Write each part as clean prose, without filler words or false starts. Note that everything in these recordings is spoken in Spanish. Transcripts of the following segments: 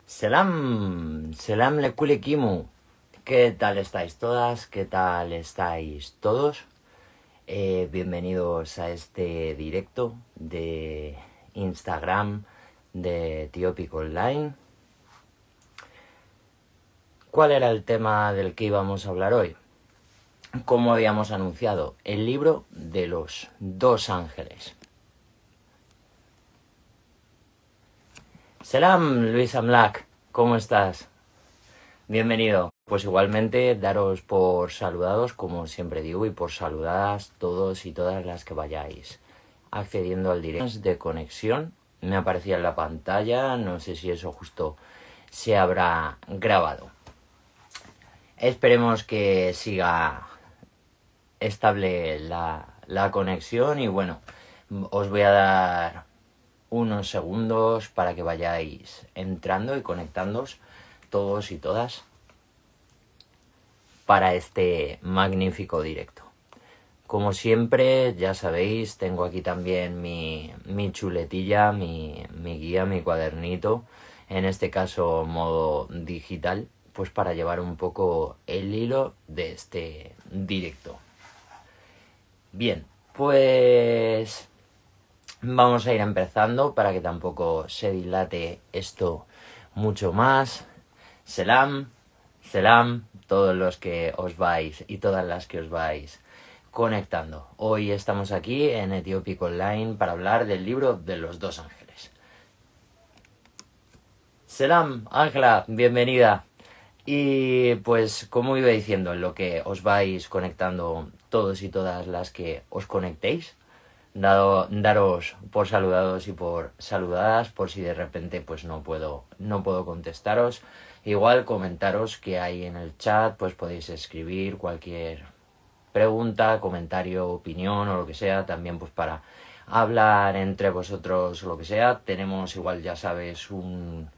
Selam lekule kimu. ¿Qué tal estáis todas? ¿Qué tal estáis todos? Bienvenidos a este directo de Instagram de Ethiopic Online. ¿Cuál era el tema del que íbamos a hablar hoy? Como habíamos anunciado, el libro de los dos ángeles. Selam, Luis Amlak, ¿cómo estás? Bienvenido. Pues igualmente daros por saludados, como siempre digo, y por saludadas todos y todas las que vayáis accediendo al directo de conexión. Me aparecía en la pantalla, no sé si eso justo se habrá grabado. Esperemos que siga estable la conexión y bueno, os voy a dar unos segundos para que vayáis entrando y conectándoos todos y todas para este magnífico directo. Como siempre, ya sabéis, tengo aquí también mi chuletilla, mi guía, mi cuadernito, en este caso modo digital, pues para llevar un poco el hilo de este directo. Bien, pues vamos a ir empezando para que tampoco se dilate esto mucho más. Selam, todos los que os vais y todas las que os vais conectando. Hoy estamos aquí en Ethiopic Online para hablar del libro de los dos ángeles. Selam, Ángela, bienvenida. Y pues como iba diciendo, en lo que os vais conectando todos y todas las que os conectéis, daros por saludados y por saludadas, por si de repente pues no puedo contestaros. Igual comentaros que hay en el chat, pues podéis escribir cualquier pregunta, comentario, opinión o lo que sea, también pues para hablar entre vosotros o lo que sea. Tenemos igual, ya sabes, un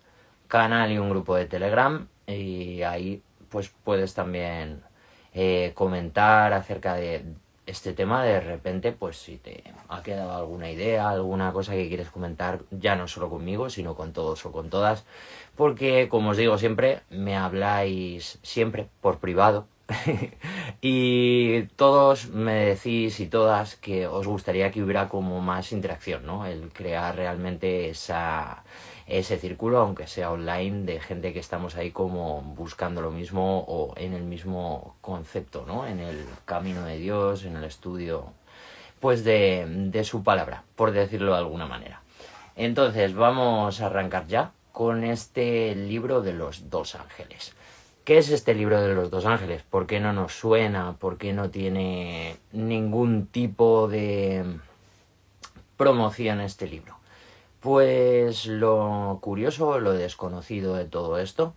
canal y un grupo de Telegram y ahí pues puedes también comentar acerca de este tema. De repente pues si te ha quedado alguna idea, alguna cosa que quieres comentar, ya no solo conmigo sino con todos o con todas, porque como os digo siempre, me habláis siempre por privado y todos me decís y todas que os gustaría que hubiera como más interacción, ¿no? El crear realmente ese círculo, aunque sea online, de gente que estamos ahí como buscando lo mismo o en el mismo concepto, ¿no? En el camino de Dios, en el estudio pues de su palabra, por decirlo de alguna manera. Entonces vamos a arrancar ya con este libro de los dos ángeles. ¿Qué es este libro de los dos ángeles? ¿Por qué no nos suena? ¿Por qué no tiene ningún tipo de promoción este libro? Pues lo curioso, lo desconocido de todo esto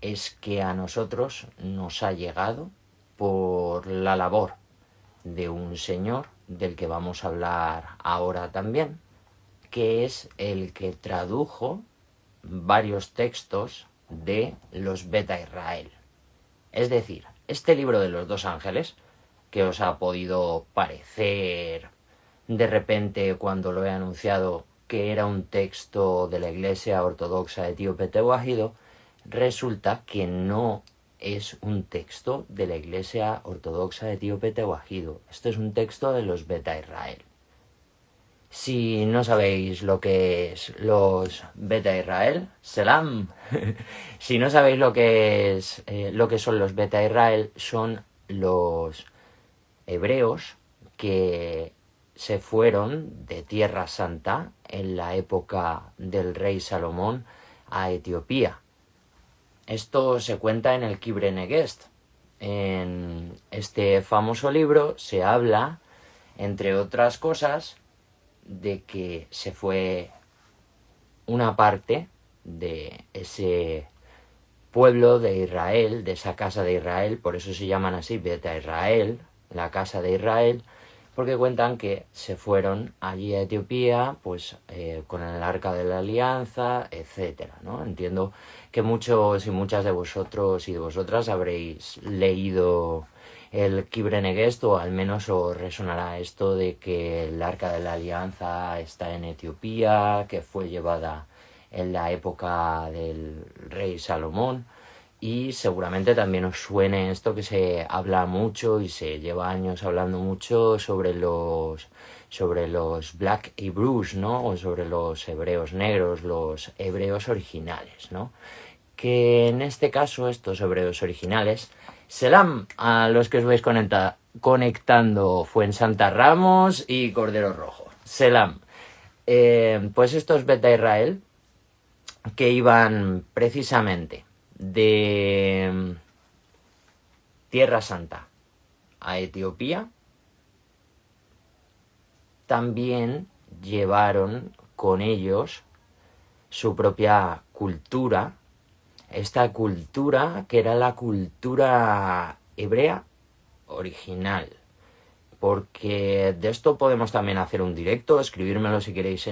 es que a nosotros nos ha llegado por la labor de un señor del que vamos a hablar ahora también, que es el que tradujo varios textos de los Beta Israel. Es decir, este libro de los dos ángeles, que os ha podido parecer de repente cuando lo he anunciado que era un texto de la Iglesia Ortodoxa Etíope Tewahido, resulta que no es un texto de la Iglesia Ortodoxa Etíope Tewahido. Esto es un texto de los Beta Israel. Si no sabéis lo que es los Beta Israel, Selam. Si no sabéis lo que es lo que son los Beta Israel, son los hebreos que se fueron de Tierra Santa en la época del rey Salomón a Etiopía. Esto se cuenta en el Kibre Negest. En este famoso libro se habla, entre otras cosas, de que se fue una parte de ese pueblo de Israel, de esa casa de Israel, por eso se llaman así Beta Israel, la casa de Israel, porque cuentan que se fueron allí a Etiopía, pues con el Arca de la Alianza, etcétera, ¿no? Entiendo que muchos y muchas de vosotros y de vosotras habréis leído el Kibrenegest, o al menos os resonará esto de que el Arca de la Alianza está en Etiopía, que fue llevada en la época del rey Salomón, y seguramente también os suene esto que se habla mucho y se lleva años hablando mucho sobre los Black Hebrews, ¿no? O sobre los hebreos negros, los hebreos originales, ¿no? Que en este caso estos hebreos originales, Selam a los que os vais conectando Fuensanta Ramos y Cordero Rojo. Selam. Pues estos Beta Israel que iban precisamente de Tierra Santa a Etiopía, también llevaron con ellos su propia cultura, esta cultura que era la cultura hebrea original. Porque de esto podemos también hacer un directo, escribírmelo si queréis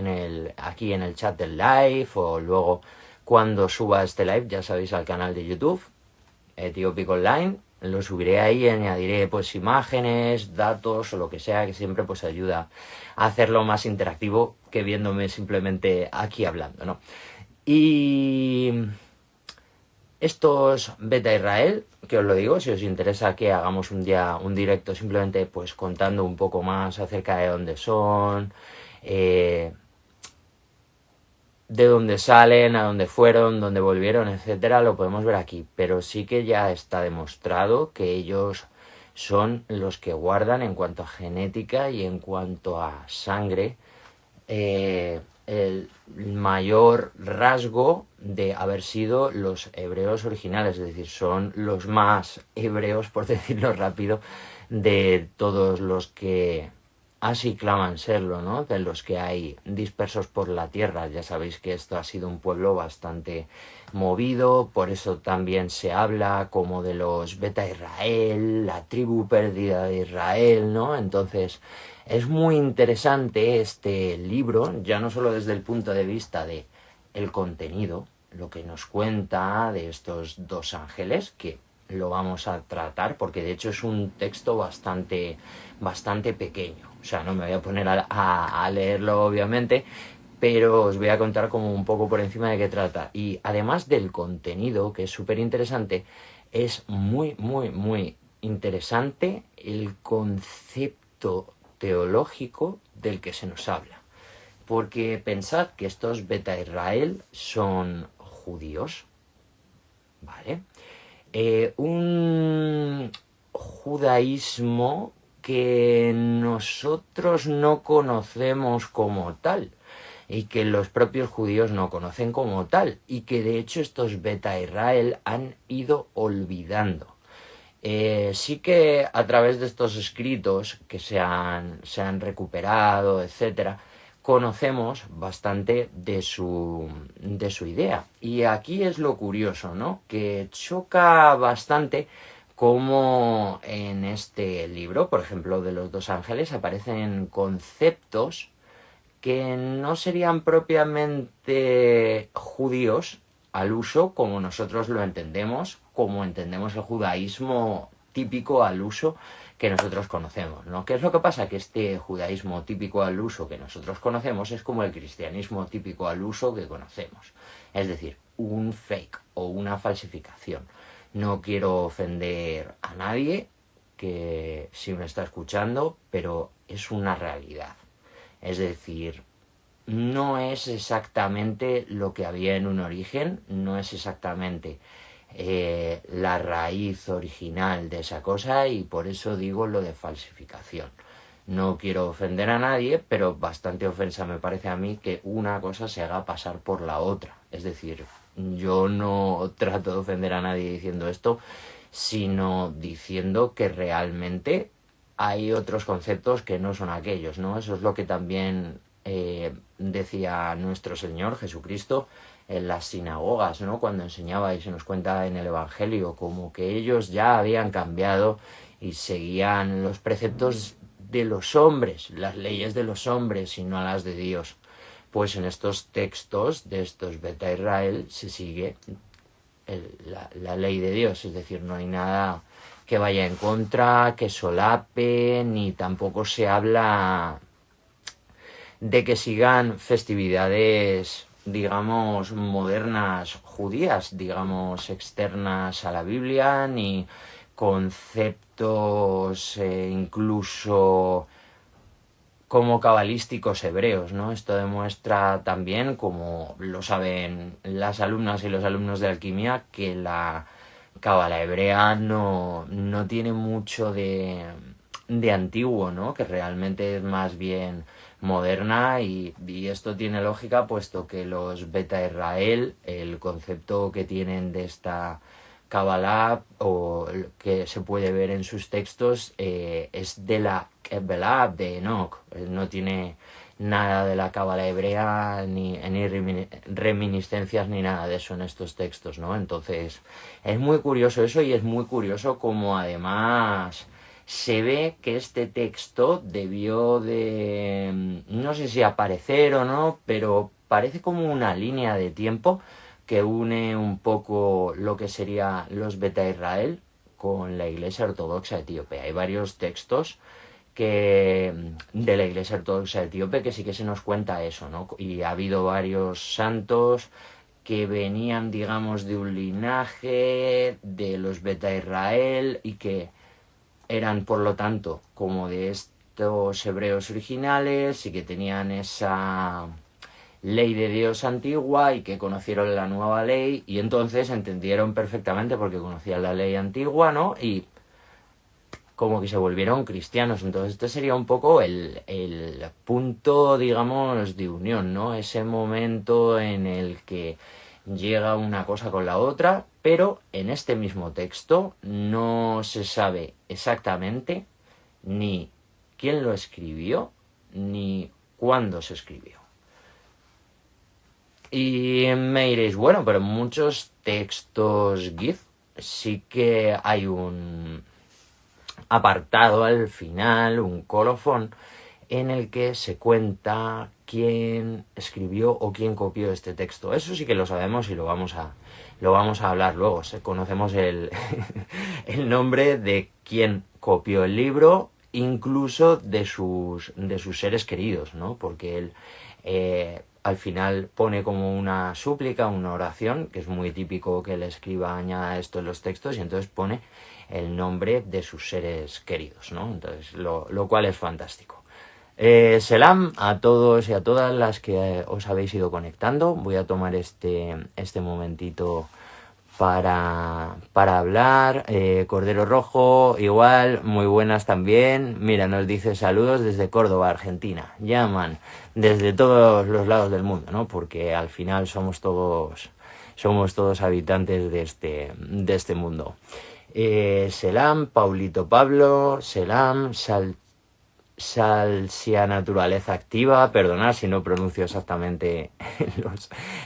aquí en el chat del live, o luego cuando suba este live, ya sabéis, al canal de YouTube, Ethiopic Online, lo subiré ahí y añadiré pues imágenes, datos o lo que sea, que siempre pues ayuda a hacerlo más interactivo que viéndome simplemente aquí hablando, ¿no? Y estos Beta Israel, que os lo digo, si os interesa que hagamos un día un directo simplemente pues contando un poco más acerca de dónde son, de dónde salen, a dónde fueron, dónde volvieron, etcétera, lo podemos ver aquí. Pero sí que ya está demostrado que ellos son los que guardan en cuanto a genética y en cuanto a sangre el mayor rasgo de haber sido los hebreos originales, es decir, son los más hebreos, por decirlo rápido, de todos los que así claman serlo, ¿no? De los que hay dispersos por la tierra. Ya sabéis que esto ha sido un pueblo bastante movido, por eso también se habla como de los Beta Israel, la tribu perdida de Israel, ¿no? Entonces es muy interesante este libro, ya no solo desde el punto de vista de el contenido, lo que nos cuenta de estos dos ángeles, que lo vamos a tratar, porque de hecho es un texto bastante pequeño. O sea, no me voy a poner a leerlo, obviamente, pero os voy a contar como un poco por encima de qué trata. Y además del contenido, que es súper interesante, es muy interesante el concepto teológico del que se nos habla. Porque pensad que estos Beta Israel son judíos, ¿vale? Un judaísmo que nosotros no conocemos como tal y que los propios judíos no conocen como tal y que de hecho estos Beta Israel han ido olvidando. Sí que a través de estos escritos que se han recuperado, etcétera, conocemos bastante de su idea. Y aquí es lo curioso, ¿no? Que choca bastante como en este libro, por ejemplo, de los dos ángeles, aparecen conceptos que no serían propiamente judíos al uso como nosotros lo entendemos, como entendemos el judaísmo típico al uso que nosotros conocemos, ¿no? ¿Qué es lo que pasa? Que este judaísmo típico al uso que nosotros conocemos es como el cristianismo típico al uso que conocemos. Es decir, un fake o una falsificación. No quiero ofender a nadie que si me está escuchando, pero es una realidad. Es decir, no es exactamente lo que había en un origen, no es exactamente la raíz original de esa cosa, y por eso digo lo de falsificación. No quiero ofender a nadie, pero bastante ofensa me parece a mí que una cosa se haga pasar por la otra. Es decir, yo no trato de ofender a nadie diciendo esto, sino diciendo que realmente hay otros conceptos que no son aquellos, ¿no? Eso es lo que también decía nuestro Señor Jesucristo en las sinagogas, ¿no? Cuando enseñaba, y se nos cuenta en el Evangelio, como que ellos ya habían cambiado y seguían los preceptos de los hombres, las leyes de los hombres y no las de Dios. Pues en estos textos de estos Beta Israel se sigue la ley de Dios, es decir, no hay nada que vaya en contra, que solape, ni tampoco se habla de que sigan festividades, digamos, modernas judías, digamos, externas a la Biblia, ni conceptos incluso como cabalísticos hebreos, ¿no? Esto demuestra también, como lo saben las alumnas y los alumnos de alquimia, que la cábala hebrea no tiene mucho de antiguo, ¿no? Que realmente es más bien moderna y esto tiene lógica puesto que los Beta Israel, el concepto que tienen de esta Kabbalah o que se puede ver en sus textos es de la Kabbalah de Enoch. No tiene nada de la Kabbalah hebrea ni reminiscencias ni nada de eso en estos textos, ¿no? Entonces es muy curioso eso y es muy curioso como además se ve que este texto debió de, no sé si aparecer o no, pero parece como una línea de tiempo que une un poco lo que sería los Beta Israel con la Iglesia Ortodoxa Etíope. Hay varios textos que de la Iglesia Ortodoxa Etíope que sí que se nos cuenta eso, ¿no? Y ha habido varios santos que venían, digamos, de un linaje de los Beta Israel y que eran, por lo tanto, como de estos hebreos originales y que tenían esa ley de Dios antigua y que conocieron la nueva ley y entonces entendieron perfectamente porque conocían la ley antigua, ¿no? Y como que se volvieron cristianos. Entonces este sería un poco el punto, digamos, de unión, ¿no? Ese momento en el que llega una cosa con la otra, pero en este mismo texto no se sabe exactamente ni quién lo escribió ni cuándo se escribió. Y me diréis, bueno, pero en muchos textos GIF sí que hay un apartado al final, un colofón, en el que se cuenta quién escribió o quién copió este texto. Eso sí que lo sabemos y lo vamos a hablar luego. Conocemos el, el nombre de quién copió el libro, incluso de sus seres queridos, ¿no? Porque él al final pone como una súplica, una oración, que es muy típico que el escriba añada esto en los textos, y entonces pone el nombre de sus seres queridos, ¿no? Entonces, lo cual es fantástico. Selam a todos y a todas las que os habéis ido conectando. Voy a tomar este momentito para hablar. Cordero Rojo, igual, muy buenas también. Mira, nos dice saludos desde Córdoba, Argentina. Llaman desde todos los lados del mundo, ¿no? Porque al final somos todos habitantes de este mundo. Selam, Paulito Pablo, Selam, Salsia Naturaleza Activa, perdonad si no pronuncio exactamente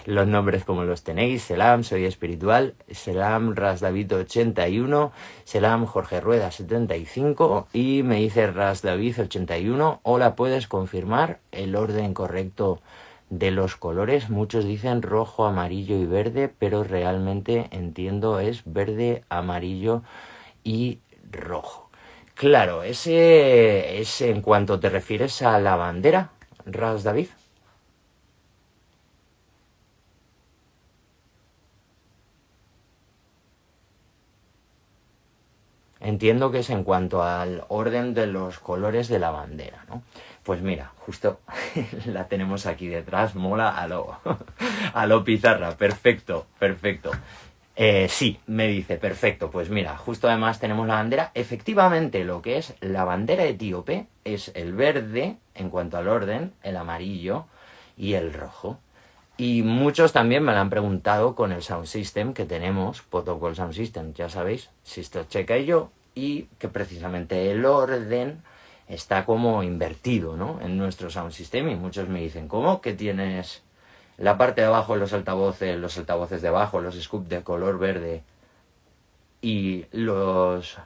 los nombres como los tenéis. Selam, soy espiritual. Selam, Rasdavid 81. Selam, Jorge Rueda 75. Y me dice Rasdavid 81. Hola, ¿puedes confirmar el orden correcto de los colores? Muchos dicen rojo, amarillo y verde, pero realmente entiendo es verde, amarillo y rojo. Claro, ese es en cuanto te refieres a la bandera, Ras David. Entiendo que es en cuanto al orden de los colores de la bandera, ¿no? Pues mira, justo la tenemos aquí detrás, mola a lo pizarra, perfecto, perfecto. Sí, me dice, perfecto, pues mira, justo además tenemos la bandera. Efectivamente, lo que es la bandera etíope es el verde, en cuanto al orden, el amarillo y el rojo. Y muchos también me lo han preguntado con el Sound System que tenemos, Protocol Sound System, ya sabéis, Sister Checa y yo, y que precisamente el orden está como invertido, ¿no? En nuestro Sound System, y muchos me dicen, ¿cómo? Que tienes la parte de abajo, los altavoces de abajo, los scoops de color verde y los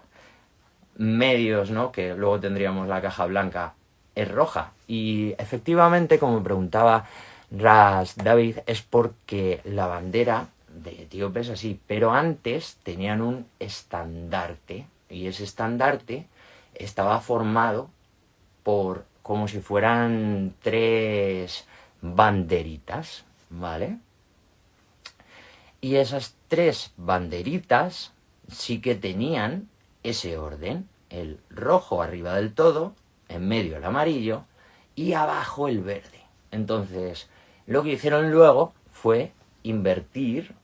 medios, ¿no? Que luego tendríamos la caja blanca, es roja. Y efectivamente, como preguntaba Ras David, es porque la bandera de Etíope es así, pero antes tenían un estandarte y ese estandarte estaba formado por como si fueran 3 banderitas, ¿vale? Y esas 3 banderitas sí que tenían ese orden, el rojo arriba del todo, en medio el amarillo y abajo el verde. Entonces, lo que hicieron luego fue invertir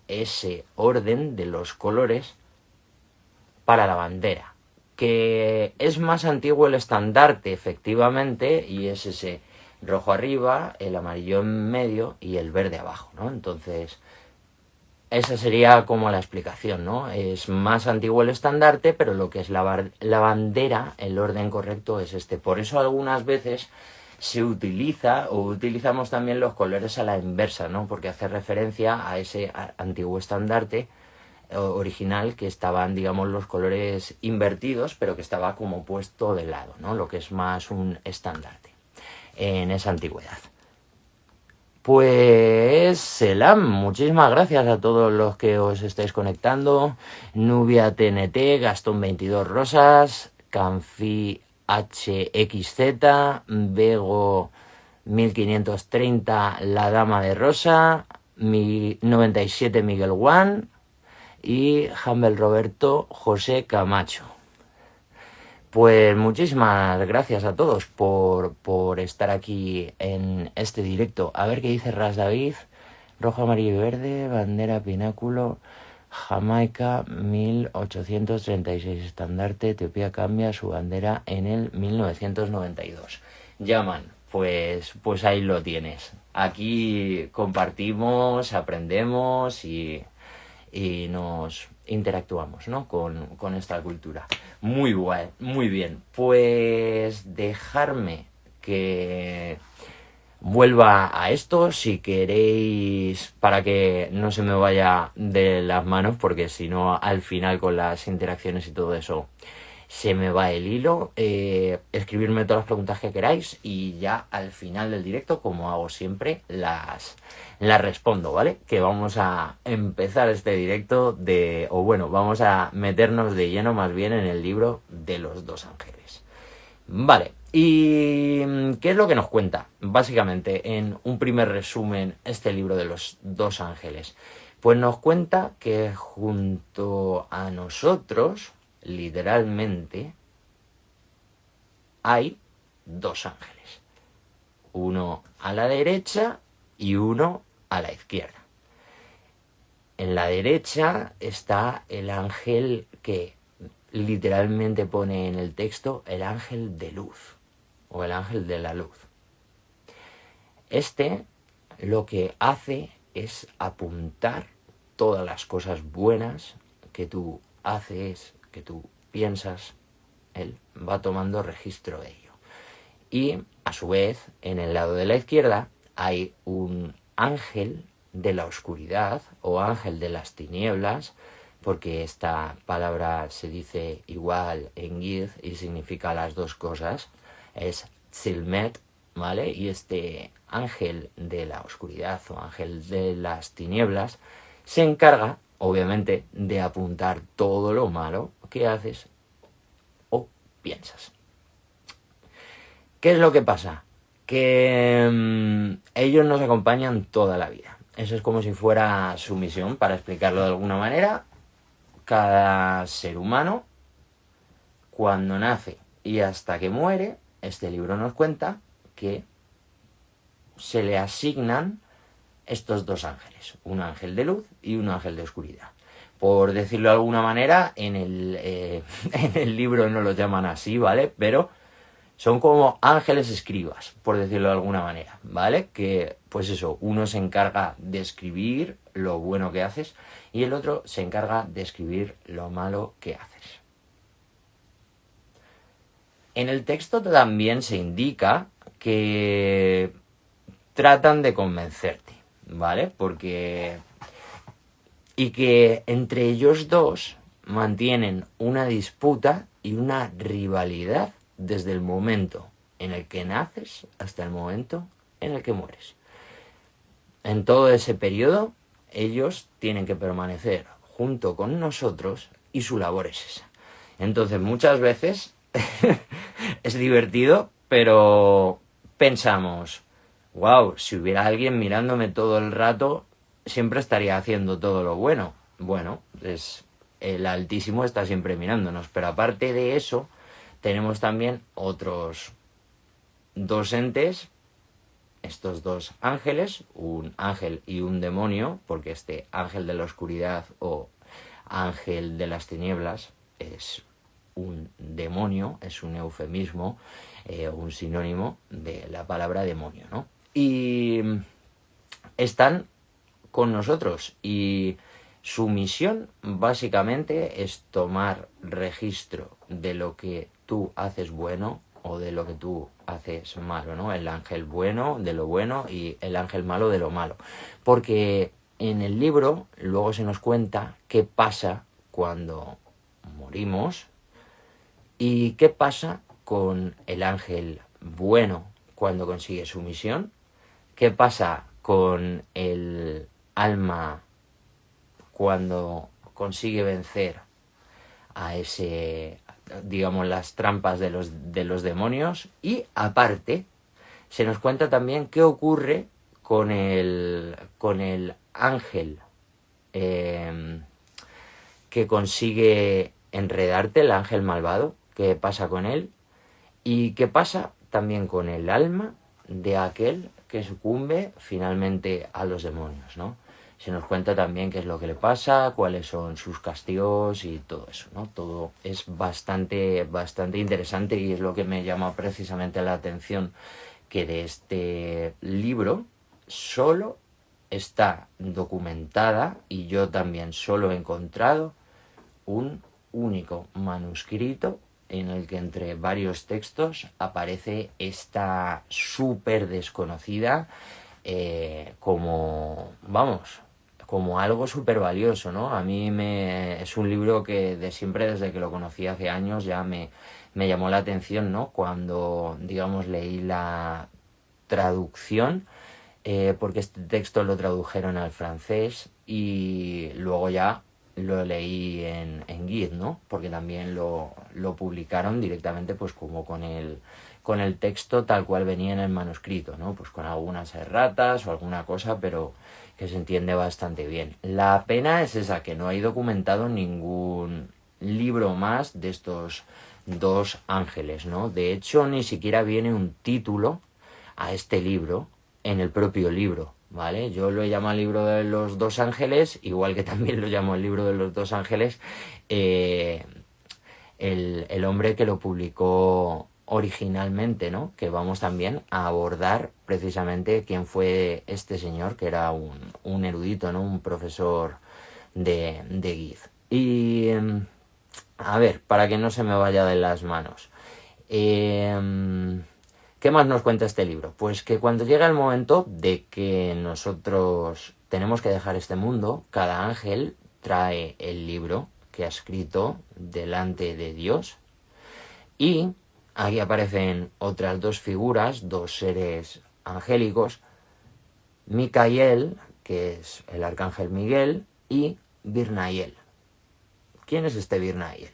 ese orden de los colores para la bandera, que es más antiguo el estandarte, efectivamente, y es ese rojo arriba, el amarillo en medio y el verde abajo, ¿no? Entonces, esa sería como la explicación, ¿no? Es más antiguo el estandarte, pero lo que es la bandera, el orden correcto es este. Por eso algunas veces se utiliza o utilizamos también los colores a la inversa, ¿no? Porque hace referencia a ese antiguo estandarte original que estaban, digamos, los colores invertidos, pero que estaba como puesto de lado, ¿no? Lo que es más un estandarte en esa antigüedad. Pues Selam, muchísimas gracias a todos los que os estáis conectando. Nubia TNT, Gastón 22 Rosas, Canfi HXZ, Bego 1530 La Dama de Rosa, 97 Miguel Juan y Humble Roberto José Camacho. Pues muchísimas gracias a todos por estar aquí en este directo. A ver qué dice Ras David. Rojo, amarillo y verde, bandera, pináculo, Jamaica, 1836. Estandarte, Etiopía cambia su bandera en el 1992. Llaman, pues ahí lo tienes. Aquí compartimos, aprendemos y nos interactuamos, ¿no? con esta cultura. Muy guay, muy bien. Pues dejarme que vuelva a esto, si queréis, para que no se me vaya de las manos, porque si no, al final con las interacciones y todo eso se me va el hilo. Escribirme todas las preguntas que queráis y ya al final del directo, como hago siempre, las respondo, ¿vale? Que vamos a empezar este directo vamos a meternos de lleno más bien en el libro de los 2 ángeles. Vale, ¿y qué es lo que nos cuenta? Básicamente, en un primer resumen, este libro de los 2 ángeles. Pues nos cuenta que junto a nosotros, literalmente, hay 2 ángeles. Uno a la derecha y uno a la izquierda. En la derecha está el ángel que literalmente pone en el texto el ángel de luz o el ángel de la luz. Este lo que hace es apuntar todas las cosas buenas que tú haces, que tú piensas. Él va tomando registro de ello. Y a su vez, en el lado de la izquierda hay un ángel de la oscuridad o ángel de las tinieblas, porque esta palabra se dice igual en Yid y significa las 2 cosas. Es Tzilmet, ¿vale? Y este ángel de la oscuridad o ángel de las tinieblas se encarga, obviamente, de apuntar todo lo malo que haces o piensas. ¿Qué es lo que pasa? Que ellos nos acompañan toda la vida. Eso es como si fuera su misión, para explicarlo de alguna manera. Cada ser humano, cuando nace y hasta que muere, este libro nos cuenta que se le asignan estos 2 ángeles, un ángel de luz y un ángel de oscuridad. Por decirlo de alguna manera, en el libro no los llaman así, ¿vale? Pero son como ángeles escribas, por decirlo de alguna manera, ¿vale? Que, pues eso, uno se encarga de escribir lo bueno que haces y el otro se encarga de escribir lo malo que haces. En el texto también se indica que tratan de convencerte, ¿vale? Y que entre ellos 2 mantienen una disputa y una rivalidad desde el momento en el que naces hasta el momento en el que mueres. En todo ese periodo, ellos tienen que permanecer junto con nosotros y su labor es esa. Entonces muchas veces es divertido, pero pensamos, wow, si hubiera alguien mirándome todo el rato, siempre estaría haciendo todo lo bueno. Bueno, el Altísimo está siempre mirándonos, pero aparte de eso, tenemos también otros dos entes, estos dos ángeles, un ángel y un demonio, porque este ángel de la oscuridad o ángel de las tinieblas es un demonio, es un eufemismo, un sinónimo de la palabra demonio, ¿no? Y están con nosotros y su misión básicamente es tomar registro de lo que tú haces bueno o de lo que tú haces malo, ¿no? El ángel bueno de lo bueno y el ángel malo de lo malo. Porque en el libro luego se nos cuenta qué pasa cuando morimos y qué pasa con el ángel bueno cuando consigue su misión, qué pasa con el alma cuando consigue vencer a ese, digamos, las trampas de los demonios. Y aparte se nos cuenta también qué ocurre con el ángel que consigue enredarte, el ángel malvado, qué pasa con él y qué pasa también con el alma de aquel que sucumbe finalmente a los demonios, ¿no? Se nos cuenta también qué es lo que le pasa, cuáles son sus castigos y todo eso, ¿no? Todo es bastante interesante y es lo que me llama precisamente la atención, que de este libro solo está documentada, y yo también solo he encontrado un único manuscrito en el que entre varios textos aparece esta súper desconocida como, vamos, como algo súper valioso, ¿no? A mí es un libro que de siempre, desde que lo conocí hace años, ya me llamó la atención, ¿no? Cuando, digamos, leí la traducción, porque este texto lo tradujeron al francés y luego ya lo leí en Git, ¿no? Porque también lo publicaron directamente, pues como con el texto tal cual venía en el manuscrito, ¿no? Pues con algunas erratas o alguna cosa, pero que se entiende bastante bien. La pena es esa, que no hay documentado ningún libro más de estos dos ángeles, ¿no? De hecho, ni siquiera viene un título a este libro en el propio libro, ¿vale? Yo lo llamo el libro de los dos ángeles, igual que también lo llamo el libro de los dos ángeles, el hombre que lo publicó originalmente, ¿no? Que vamos también a abordar precisamente quién fue este señor, que era un erudito, ¿no? Un profesor de Git. Y a ver, para que no se me vaya de las manos. ¿Qué más nos cuenta este libro? Pues que cuando llega el momento de que nosotros tenemos que dejar este mundo, cada ángel trae el libro que ha escrito delante de Dios, y aquí aparecen otras dos figuras, dos seres angélicos, Micael, que es el arcángel Miguel, y Birnael. ¿Quién es este Birnael?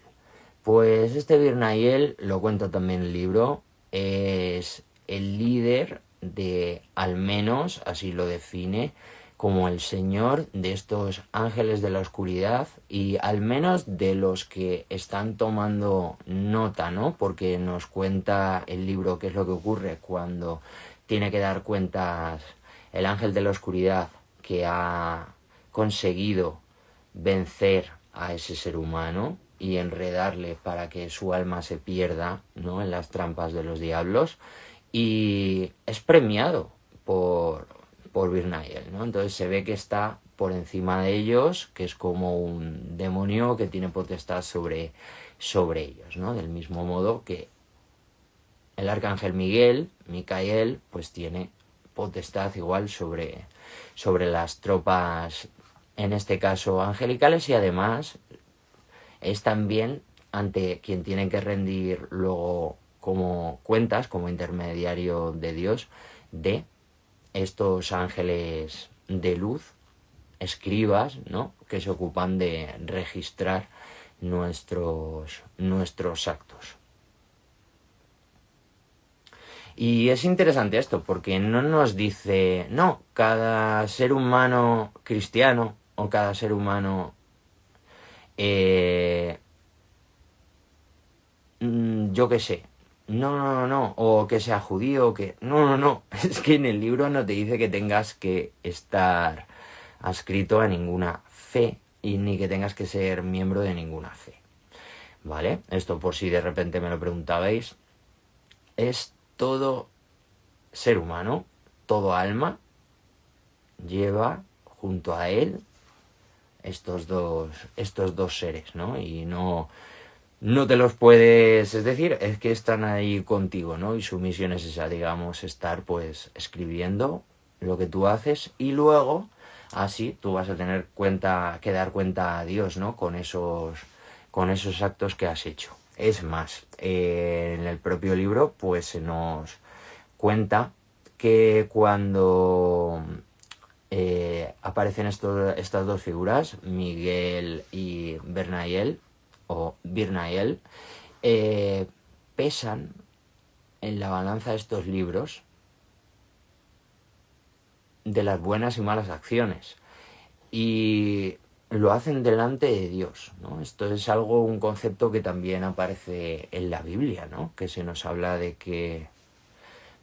Pues este Birnael, lo cuenta también el libro, es el líder de, al menos así lo define, como el señor de estos ángeles de la oscuridad, y al menos de los que están tomando nota, ¿no? Porque nos cuenta el libro qué es lo que ocurre cuando tiene que dar cuentas el ángel de la oscuridad que ha conseguido vencer a ese ser humano y enredarle para que su alma se pierda, ¿no? En las trampas de los diablos, y es premiado por Birnael, ¿no? Entonces se ve que está por encima de ellos, que es como un demonio que tiene potestad sobre ellos, ¿no? Del mismo modo que el arcángel Miguel, Micael, pues tiene potestad igual sobre las tropas, en este caso angelicales, y además es también ante quien tienen que rendir luego como cuentas, como intermediario de Dios, de estos ángeles de luz, escribas, ¿no? Que se ocupan de registrar nuestros actos. Y es interesante esto, porque no nos dice, no, cada ser humano cristiano o cada ser humano, yo qué sé, no, o que sea judío, que no, es que en el libro no te dice que tengas que estar adscrito a ninguna fe y ni que tengas que ser miembro de ninguna fe, ¿vale? Esto por si de repente me lo preguntabais, es todo ser humano, todo alma, lleva junto a él estos dos seres, ¿no? Y no te los puedes, es decir, es que están ahí contigo, ¿no? Y su misión es esa, digamos, estar pues escribiendo lo que tú haces y luego así tú vas a tener que dar cuenta a Dios, ¿no? Con esos actos que has hecho. Es más, en el propio libro pues se nos cuenta que cuando aparecen estas dos figuras, Miguel y Bernael, o Birnael, pesan en la balanza estos libros de las buenas y malas acciones. Y lo hacen delante de Dios, ¿no? Esto es un concepto que también aparece en la Biblia, ¿no? Que se nos habla de que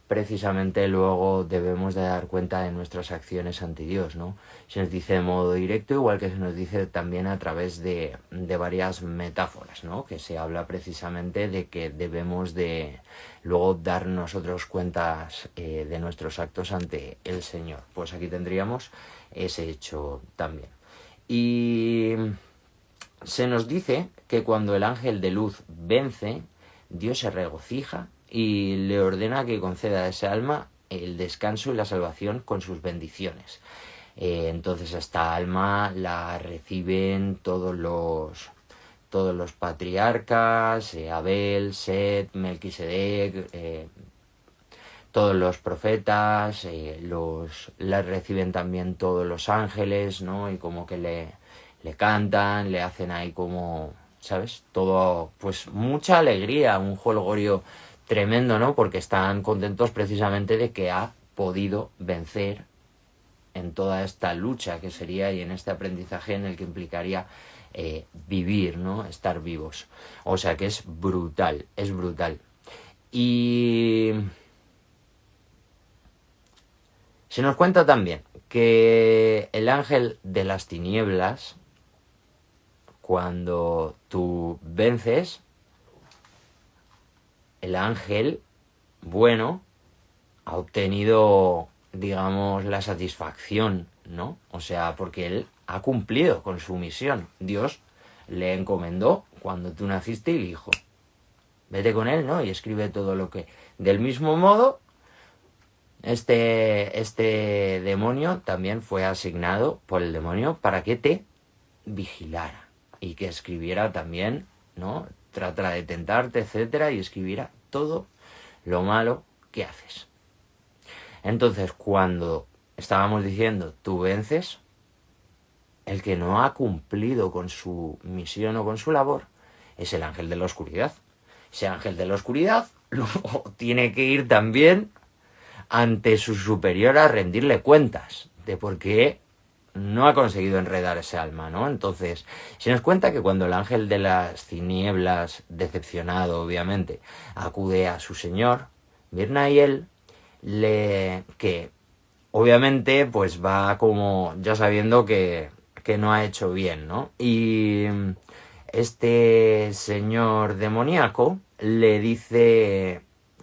precisamente luego debemos de dar cuenta de nuestras acciones ante Dios, ¿no? Se nos dice de modo directo, igual que se nos dice también a través de varias metáforas, ¿no? Que se habla precisamente de que debemos de luego dar nosotros cuentas de nuestros actos ante el Señor. Pues aquí tendríamos ese hecho también. Y se nos dice que cuando el ángel de luz vence, Dios se regocija y le ordena que conceda a ese alma el descanso y la salvación con sus bendiciones. Entonces esta alma la reciben todos los patriarcas, Abel, Set, Melquisedec, todos los profetas, la reciben también todos los ángeles, ¿no? Y como que le cantan, le hacen ahí como, ¿sabes? Todo, pues mucha alegría, un jolgorio tremendo, ¿no? Porque están contentos precisamente de que ha podido vencer en toda esta lucha que sería y en este aprendizaje en el que implicaría vivir, ¿no? Estar vivos. O sea que es brutal, es brutal. Y se nos cuenta también que el ángel de las tinieblas, cuando tú vences, el ángel bueno ha obtenido, digamos, la satisfacción, ¿no? O sea, porque él ha cumplido con su misión. Dios le encomendó cuando tú naciste y dijo, vete con él, ¿no? Y escribe todo lo que... Del mismo modo, este demonio también fue asignado por el demonio para que te vigilara y que escribiera también, ¿no? Trata de tentarte, etcétera, y escribiera todo lo malo que haces. Entonces, cuando estábamos diciendo, tú vences, el que no ha cumplido con su misión o con su labor es el ángel de la oscuridad. Ese ángel de la oscuridad luego tiene que ir también ante su superior a rendirle cuentas de por qué no ha conseguido enredar ese alma, ¿no? Entonces, se nos cuenta que cuando el ángel de las tinieblas, decepcionado obviamente, acude a su señor, Birnael, que obviamente pues va como ya sabiendo que no ha hecho bien, ¿no? Y este señor demoníaco le dice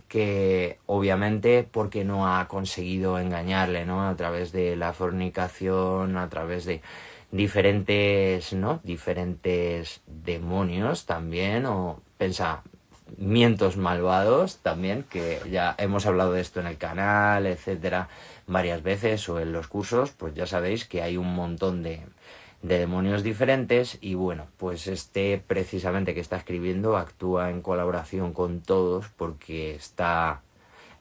que obviamente porque no ha conseguido engañarle, ¿no? A través de la fornicación, a través de diferentes, ¿no? Diferentes demonios también, o pensamientos malvados también, que ya hemos hablado de esto en el canal, etcétera, varias veces, o en los cursos, pues ya sabéis que hay un montón de demonios diferentes y bueno, pues este precisamente que está escribiendo actúa en colaboración con todos porque está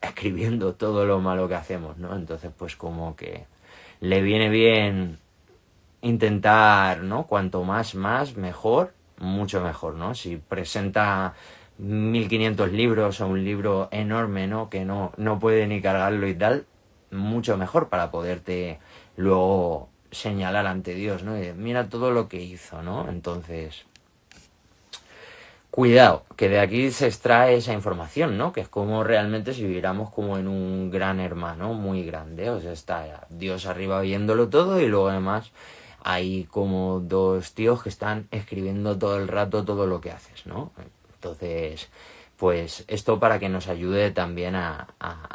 escribiendo todo lo malo que hacemos, ¿no? Entonces pues como que le viene bien intentar, ¿no? Cuanto más mejor, mucho mejor, ¿no? Si presenta 1500 libros o un libro enorme, ¿no? Que no puede ni cargarlo y tal, mucho mejor para poderte luego señalar ante Dios, ¿no? Y mira todo lo que hizo, ¿no? Entonces, cuidado, que de aquí se extrae esa información, ¿no? Que es como realmente si viviéramos como en un gran hermano muy grande. O sea, está Dios arriba viéndolo todo y luego además hay como dos tíos que están escribiendo todo el rato todo lo que haces, ¿no? Entonces, pues esto para que nos ayude también a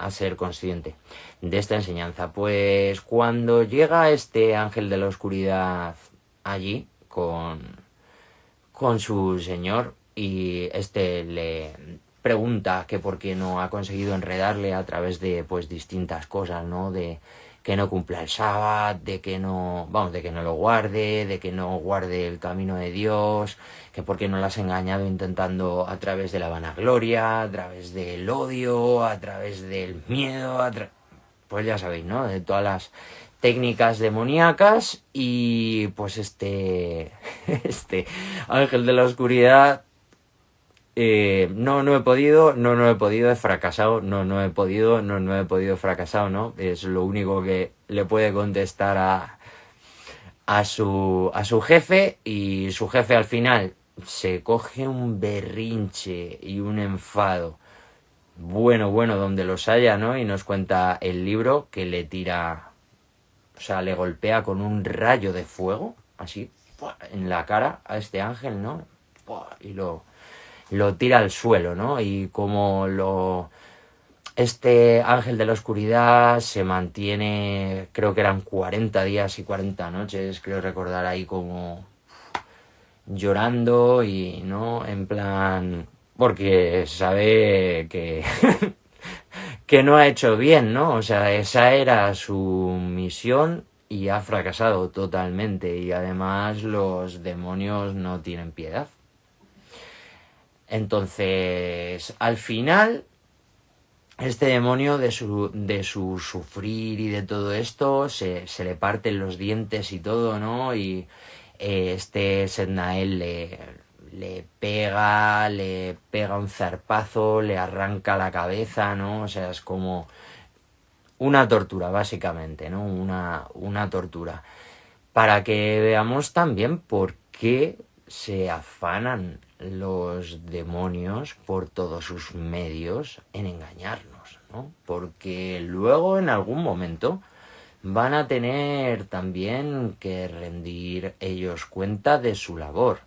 ser consciente de esta enseñanza. Pues cuando llega este ángel de la oscuridad allí con su señor y este le pregunta que por qué no ha conseguido enredarle a través de pues distintas cosas, ¿no? De que no cumpla el sábado, de que no, vamos, de que no lo guarde, de que no guarde el camino de Dios, que por qué no lo has engañado intentando a través de la vanagloria, a través del odio, a través del miedo, pues ya sabéis, ¿no? De todas las técnicas demoníacas y pues este ángel de la oscuridad, no he podido, no he podido, he fracasado, no he podido, no he podido, he fracasado, ¿no? Es lo único que le puede contestar a su jefe y su jefe al final se coge un berrinche y un enfado. Bueno, donde los haya, ¿no? Y nos cuenta el libro que le tira, o sea, le golpea con un rayo de fuego, así, en la cara a este ángel, ¿no? Y lo tira al suelo, ¿no? Y como este ángel de la oscuridad se mantiene, creo que eran 40 días y 40 noches, creo recordar ahí como llorando y, ¿no? En plan, porque sabe que que no ha hecho bien, ¿no? O sea, esa era su misión y ha fracasado totalmente y además los demonios no tienen piedad. Entonces, al final, este demonio de su sufrir y de todo esto se le parten los dientes y todo, ¿no? Y este Sednael le pega un zarpazo, le arranca la cabeza, ¿no? O sea, es como una tortura, básicamente, ¿no? Una tortura. Para que veamos también por qué se afanan los demonios por todos sus medios en engañarnos, ¿no? Porque luego en algún momento van a tener también que rendir ellos cuenta de su labor.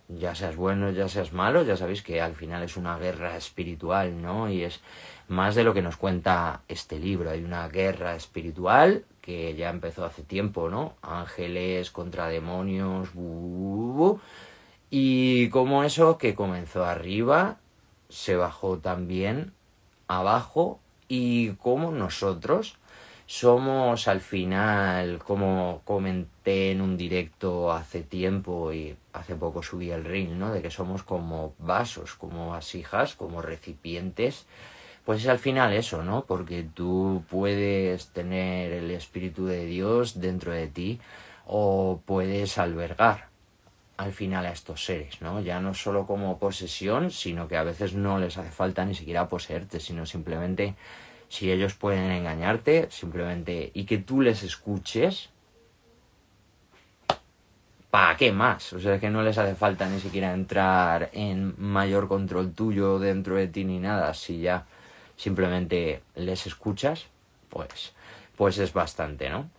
Ya seas bueno, ya seas malo, ya sabéis que al final es una guerra espiritual, ¿no? Y es más de lo que nos cuenta este libro. Hay una guerra espiritual que ya empezó hace tiempo, ¿no? Ángeles contra demonios, y como eso que comenzó arriba, se bajó también abajo y como nosotros somos al final, como comenté en un directo hace tiempo y hace poco subí el reel, ¿no? De que somos como vasos, como vasijas, como recipientes. Pues es al final eso, ¿no? Porque tú puedes tener el Espíritu de Dios dentro de ti o puedes albergar al final a estos seres, ¿no? Ya no solo como posesión, sino que a veces no les hace falta ni siquiera poseerte, sino simplemente si ellos pueden engañarte, simplemente y que tú les escuches, ¿para qué más? O sea, es que no les hace falta ni siquiera entrar en mayor control tuyo dentro de ti ni nada, si ya simplemente les escuchas, pues es bastante, ¿no?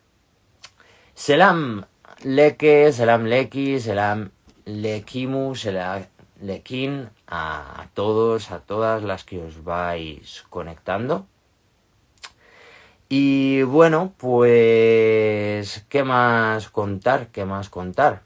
Selam Leke, Selam Leki, Selam Lekimu, Selam Lekin, a todos, a todas las que os vais conectando. Y bueno, pues, ¿qué más contar? ¿Qué más contar?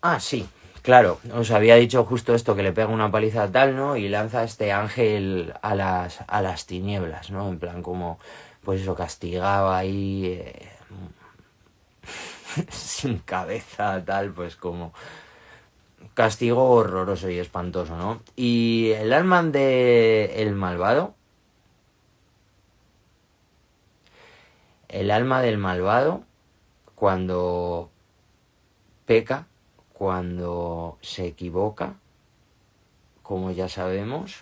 Ah, sí, claro, os había dicho justo esto, que le pega una paliza tal, ¿no? Y lanza a este ángel a las tinieblas, ¿no? En plan como, pues eso, castigaba ahí, sin cabeza, tal, pues como castigo horroroso y espantoso, ¿no? Y el alma del malvado, el alma del malvado, cuando peca, cuando se equivoca, como ya sabemos,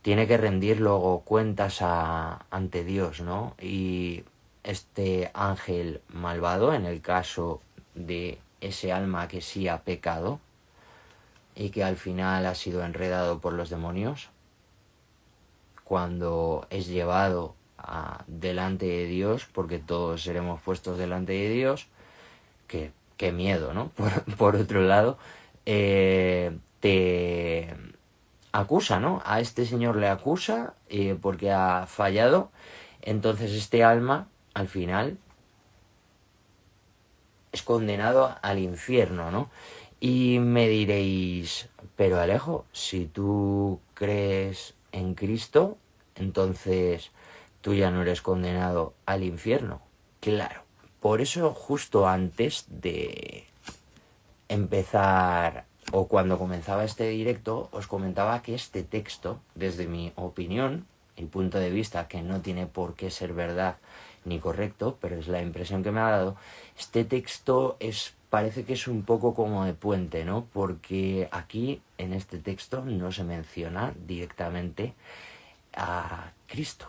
tiene que rendir luego cuentas ante Dios, ¿no? Y este ángel malvado, en el caso de ese alma que sí ha pecado y que al final ha sido enredado por los demonios, cuando es llevado delante de Dios, porque todos seremos puestos delante de Dios, qué miedo, ¿no? Por otro lado, te acusa, ¿no? A este señor le acusa porque ha fallado. Entonces este alma, al final, es condenado al infierno, ¿no? Y me diréis, pero Alejo, si tú crees en Cristo, entonces tú ya no eres condenado al infierno. Claro, por eso justo antes de empezar o cuando comenzaba este directo os comentaba que este texto, desde mi opinión y punto de vista, que no tiene por qué ser verdad ni correcto, pero es la impresión que me ha dado, este texto parece que es un poco como de puente, ¿no? Porque aquí en este texto no se menciona directamente a Cristo.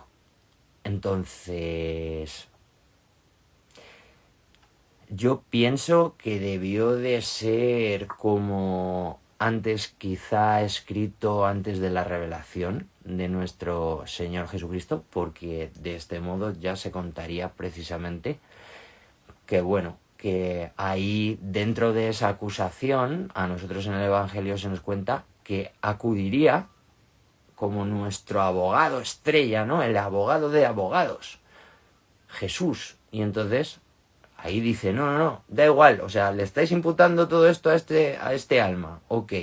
Entonces, yo pienso que debió de ser como antes, quizá escrito antes de la revelación de nuestro Señor Jesucristo, porque de este modo ya se contaría precisamente que, bueno, que ahí dentro de esa acusación a nosotros en el Evangelio se nos cuenta que acudiría como nuestro abogado estrella, ¿no? El abogado de abogados, Jesús. Y entonces ahí dice, no, da igual, o sea, le estáis imputando todo esto a este alma, ok,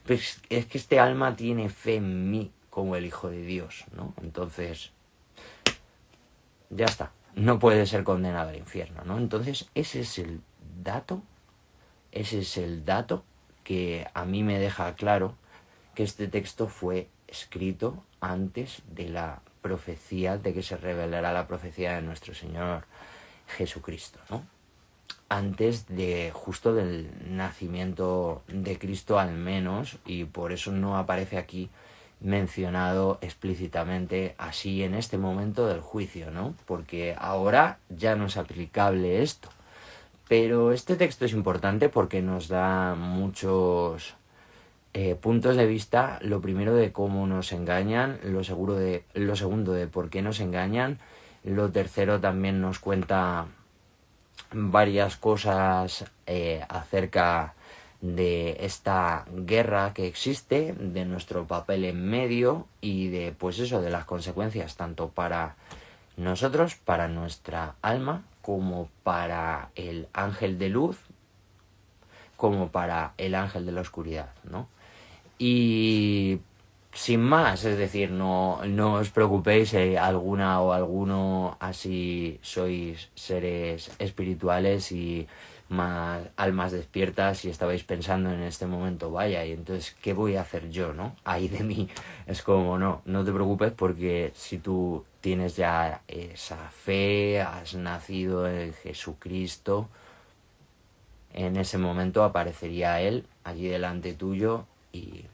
pues es que este alma tiene fe en mí como el Hijo de Dios, ¿no? Entonces, ya está, no puede ser condenado al infierno, ¿no? Entonces, ese es el dato que a mí me deja claro que este texto fue escrito antes de la profecía, de que se revelará la profecía de nuestro Señor Jesucristo, ¿no? Antes de justo del nacimiento de Cristo al menos, y por eso no aparece aquí mencionado explícitamente así en este momento del juicio, ¿no? Porque ahora ya no es aplicable esto. Pero este texto es importante porque nos da muchos puntos de vista. Lo primero de cómo nos engañan, lo segundo de por qué nos engañan, lo tercero también nos cuenta varias cosas acerca de esta guerra que existe, de nuestro papel en medio y de, pues eso, de las consecuencias tanto para nosotros, para nuestra alma, como para el ángel de luz, como para el ángel de la oscuridad, ¿no? Y sin más, es decir, no os preocupéis, alguna o alguno así sois seres espirituales y más almas despiertas y estabais pensando en este momento, vaya, y entonces, ¿qué voy a hacer yo, no? Ahí de mí. Es como, no te preocupes porque si tú tienes ya esa fe, has nacido en Jesucristo, en ese momento aparecería Él allí delante tuyo y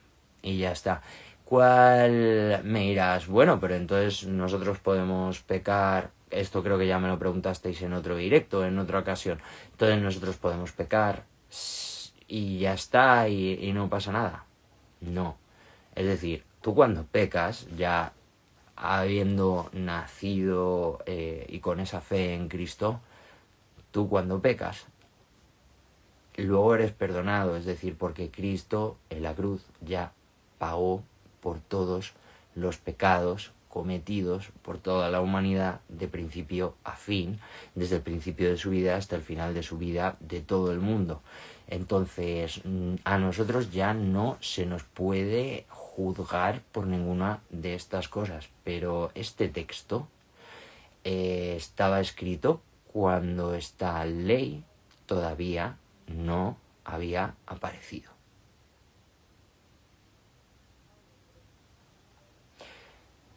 ya está. ¿Cuál me dirás? Bueno, pero entonces nosotros podemos pecar. Esto creo que ya me lo preguntasteis en otro directo, en otra ocasión. Entonces nosotros podemos pecar y ya está y no pasa nada. No. Es decir, tú cuando pecas, ya habiendo nacido y con esa fe en Cristo, tú cuando pecas, luego eres perdonado, es decir, porque Cristo en la cruz ya pagó por todos los pecados cometidos por toda la humanidad de principio a fin, desde el principio de su vida hasta el final de su vida, de todo el mundo. Entonces, a nosotros ya no se nos puede juzgar por ninguna de estas cosas, pero este texto estaba escrito cuando esta ley todavía no había aparecido.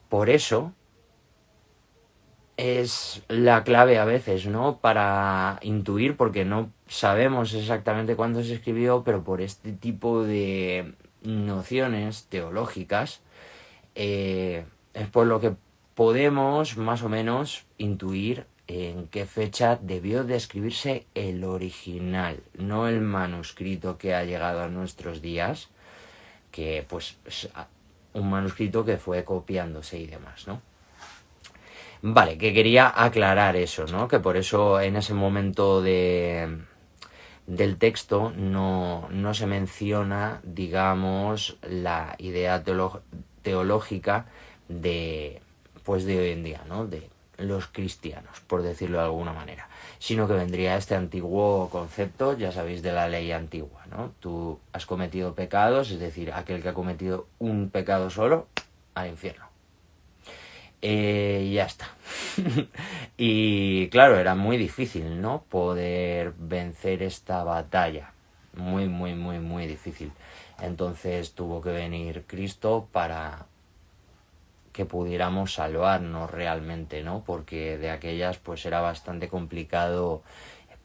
Por eso es la clave a veces, ¿no? Para intuir, porque no sabemos exactamente cuándo se escribió, pero por este tipo de nociones teológicas es por lo que podemos más o menos intuir en qué fecha debió de escribirse el original, no el manuscrito que ha llegado a nuestros días, que pues es un manuscrito que fue copiándose y demás, ¿no? Vale, que quería aclarar eso, ¿no? Que por eso en ese momento del texto no se menciona, digamos, la idea teológica de, pues de hoy en día, ¿no? De los cristianos, por decirlo de alguna manera. Sino que vendría este antiguo concepto, ya sabéis, de la ley antigua, ¿no? Tú has cometido pecados, es decir, aquel que ha cometido un pecado solo, al infierno. Ya está. Y claro, era muy difícil, ¿no? Poder vencer esta batalla. Muy, muy, muy, muy difícil. Entonces tuvo que venir Cristo para que pudiéramos salvarnos realmente, ¿no? Porque de aquellas pues era bastante complicado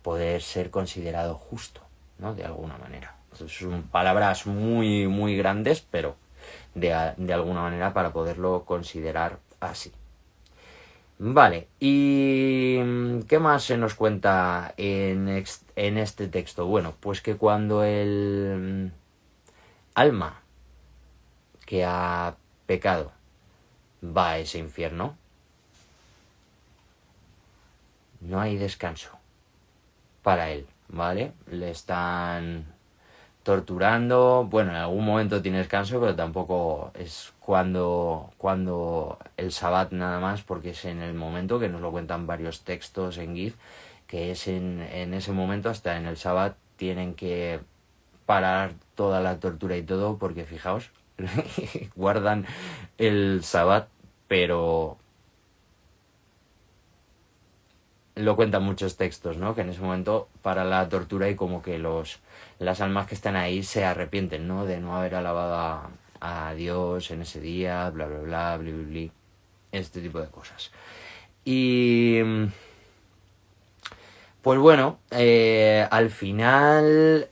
poder ser considerado justo, ¿no? De alguna manera. Entonces, son palabras muy, muy grandes, pero de alguna manera para poderlo considerar así. Vale, ¿y qué más se nos cuenta en este texto? Bueno, pues que cuando el alma que ha pecado va a ese infierno, no hay descanso para él, ¿vale? Le están torturando, bueno, en algún momento tiene descanso, pero tampoco es cuando el Sabbat nada más, porque es en el momento que nos lo cuentan varios textos en GIF, que es en ese momento, hasta en el Sabbat tienen que parar toda la tortura y todo, porque fijaos, guardan el Sabbat, pero lo cuentan muchos textos, ¿no? Que en ese momento para la tortura y como que las almas que están ahí se arrepienten, ¿no? De no haber alabado a Dios en ese día, bla, bla, bla, bla, bla, bla, este tipo de cosas. Y pues bueno, al final,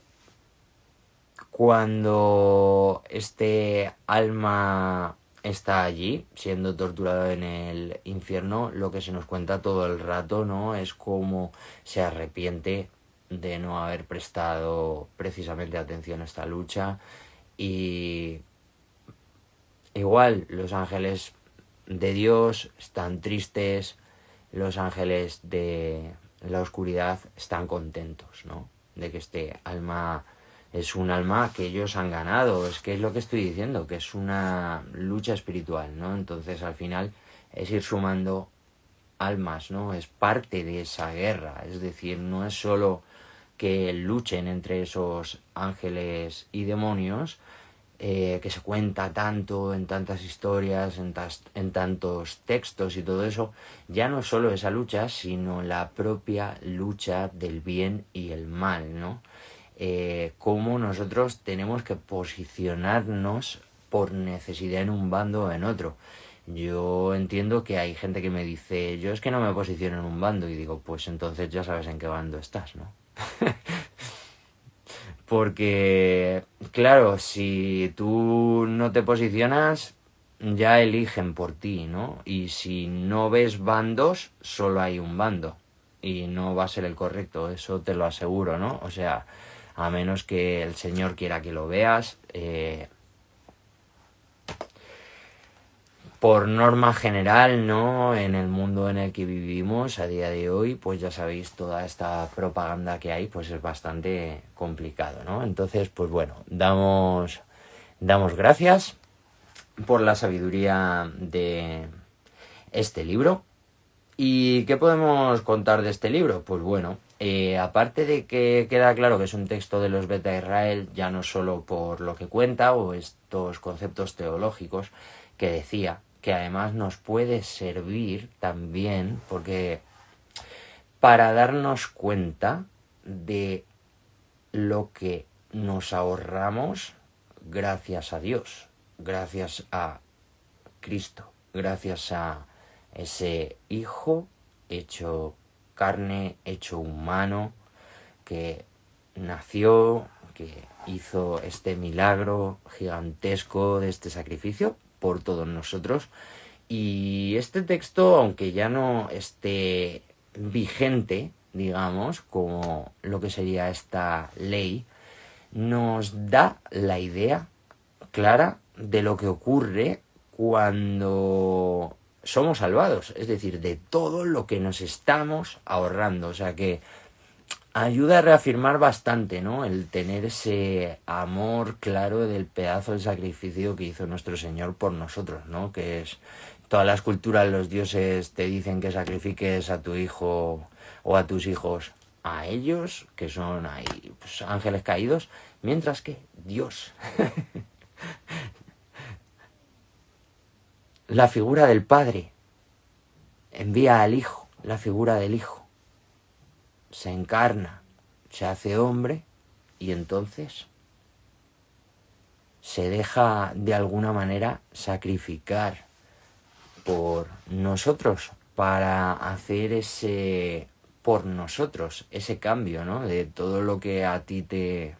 cuando este alma está allí, siendo torturado en el infierno, lo que se nos cuenta todo el rato, ¿no? Es cómo se arrepiente de no haber prestado precisamente atención a esta lucha. Y igual, los ángeles de Dios están tristes, los ángeles de la oscuridad están contentos, ¿no? De que este alma es un alma que ellos han ganado, es que es lo que estoy diciendo, que es una lucha espiritual, ¿no? Entonces al final es ir sumando almas, ¿no? Es parte de esa guerra, es decir, no es solo que luchen entre esos ángeles y demonios, que se cuenta tanto en tantas historias, en tantos textos y todo eso, ya no solo esa lucha, sino la propia lucha del bien y el mal, ¿no? Cómo nosotros tenemos que posicionarnos por necesidad en un bando o en otro. Yo entiendo que hay gente que me dice, yo es que no me posiciono en un bando, y digo, pues entonces ya sabes en qué bando estás, ¿no? Porque, claro, si tú no te posicionas, ya eligen por ti, ¿no? Y si no ves bandos, solo hay un bando. Y no va a ser el correcto, eso te lo aseguro, ¿no? O sea, a menos que el Señor quiera que lo veas, por norma general, ¿no? En el mundo en el que vivimos a día de hoy, pues ya sabéis, toda esta propaganda que hay, pues es bastante complicado, ¿no? Entonces, pues bueno, damos gracias por la sabiduría de este libro. ¿Y qué podemos contar de este libro? Pues bueno, aparte de que queda claro que es un texto de los Beta Israel, ya no solo por lo que cuenta o estos conceptos teológicos que decía, que además nos puede servir también porque para darnos cuenta de lo que nos ahorramos gracias a Dios, gracias a Cristo, gracias a ese Hijo hecho carne, hecho humano, que nació, que hizo este milagro gigantesco de este sacrificio por todos nosotros. Y este texto, aunque ya no esté vigente, digamos, como lo que sería esta ley, nos da la idea clara de lo que ocurre cuando somos salvados, es decir, de todo lo que nos estamos ahorrando. O sea que ayuda a reafirmar bastante, ¿no? El tener ese amor claro del pedazo de sacrificio que hizo nuestro Señor por nosotros, ¿no? Que es, todas las culturas, los dioses te dicen que sacrifiques a tu hijo o a tus hijos a ellos, que son ahí, pues, ángeles caídos, mientras que Dios, la figura del Padre, envía al Hijo, la figura del Hijo, se encarna, se hace hombre y entonces se deja de alguna manera sacrificar por nosotros para hacer ese por nosotros, ese cambio, ¿no? De todo lo que a ti te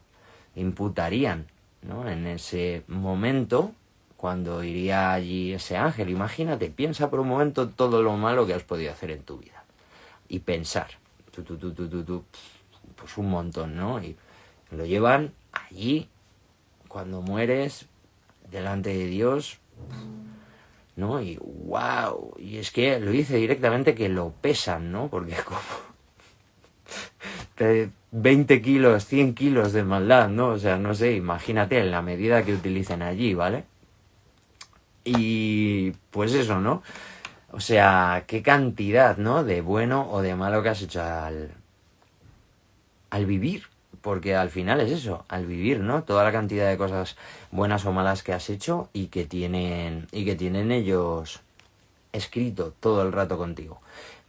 imputarían, ¿no? En ese momento, cuando iría allí ese ángel, imagínate, piensa por un momento todo lo malo que has podido hacer en tu vida y pensar, pues un montón, ¿no? Y lo llevan allí, cuando mueres, delante de Dios, ¿no? Y wow, y es que lo dice directamente que lo pesan, ¿no? Porque como 20 kilos, 100 kilos de maldad, ¿no? O sea, no sé, imagínate en la medida que utilicen allí, ¿vale? Y pues eso, ¿no? O sea, qué cantidad, ¿no? De bueno o de malo que has hecho al vivir. Porque al final es eso, al vivir, ¿no? Toda la cantidad de cosas buenas o malas que has hecho y que tienen ellos escrito todo el rato contigo.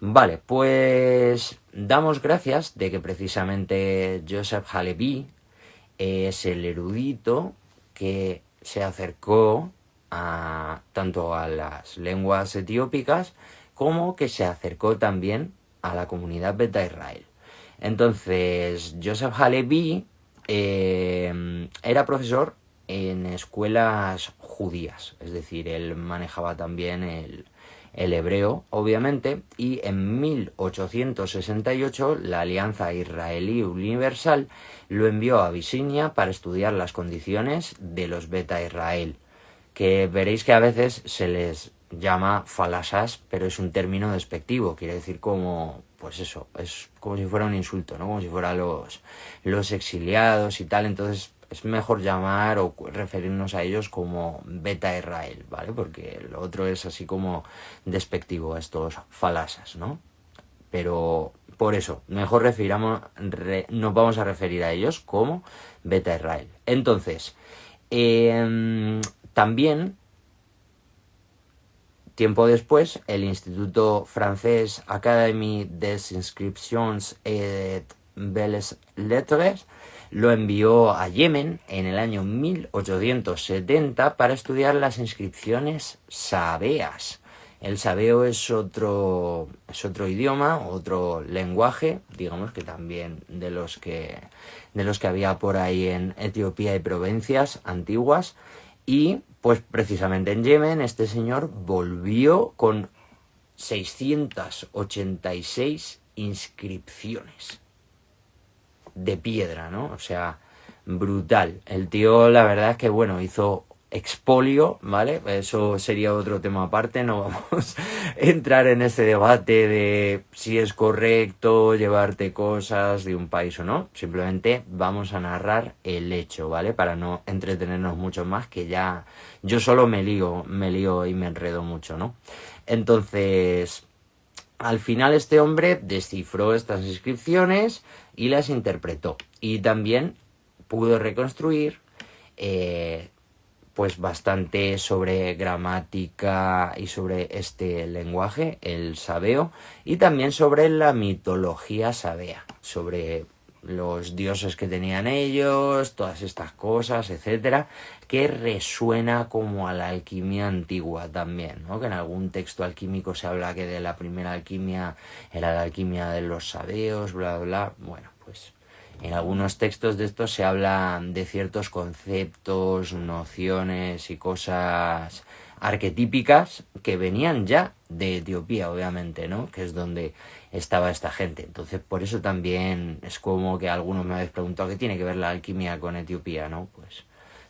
Vale, pues damos gracias de que precisamente Joseph Halevi es el erudito que se acercó tanto a las lenguas etiópicas como que se acercó también a la comunidad Beta Israel. Entonces, Joseph Halevi era profesor en escuelas judías, es decir, él manejaba también el hebreo, obviamente, y en 1868 la Alianza Israelí Universal lo envió a Abisinia para estudiar las condiciones de los Beta Israel, que veréis que a veces se les llama falasás, pero es un término despectivo, quiere decir como, pues eso, es como si fuera un insulto, ¿no? Como si fueran los exiliados y tal, entonces es mejor llamar o referirnos a ellos como Beta Israel, ¿vale? Porque lo otro es así como despectivo, estos falasas, ¿no? Pero por eso, mejor nos vamos a referir a ellos como Beta Israel. Entonces, también, tiempo después, el Instituto francés Académie des Inscriptions et Belles Lettres lo envió a Yemen en el año 1870 para estudiar las inscripciones sabeas. El sabeo es otro idioma, otro lenguaje, digamos que también de los que había por ahí en Etiopía y provincias antiguas. Y pues precisamente en Yemen este señor volvió con 686 inscripciones de piedra, ¿no? O sea, brutal. El tío, la verdad es que, bueno, hizo expolio, ¿vale? Eso sería otro tema aparte, no vamos a entrar en ese debate de si es correcto llevarte cosas de un país o no, simplemente vamos a narrar el hecho, ¿vale? Para no entretenernos mucho más, que ya yo solo me lío y me enredo mucho, ¿no? Entonces, al final este hombre descifró estas inscripciones y las interpretó, y también pudo reconstruir pues bastante sobre gramática y sobre este lenguaje, el sabeo, y también sobre la mitología sabea, sobre los dioses que tenían ellos, todas estas cosas, etcétera, que resuena como a la alquimia antigua también, ¿no? Que en algún texto alquímico se habla que de la primera alquimia era la alquimia de los sabeos, bla, bla. Bueno, pues en algunos textos de estos se habla de ciertos conceptos, nociones y cosas arquetípicas que venían ya de Etiopía, obviamente, ¿no? Que es donde estaba esta gente. Entonces, por eso también es como que algunos me habéis preguntado qué tiene que ver la alquimia con Etiopía, ¿no? Pues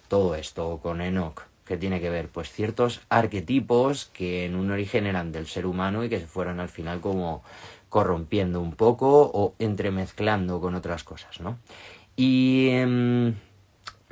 todo esto con Enoch, ¿qué tiene que ver? Pues ciertos arquetipos que en un origen eran del ser humano y que se fueron al final como corrompiendo un poco o entremezclando con otras cosas, ¿no? Y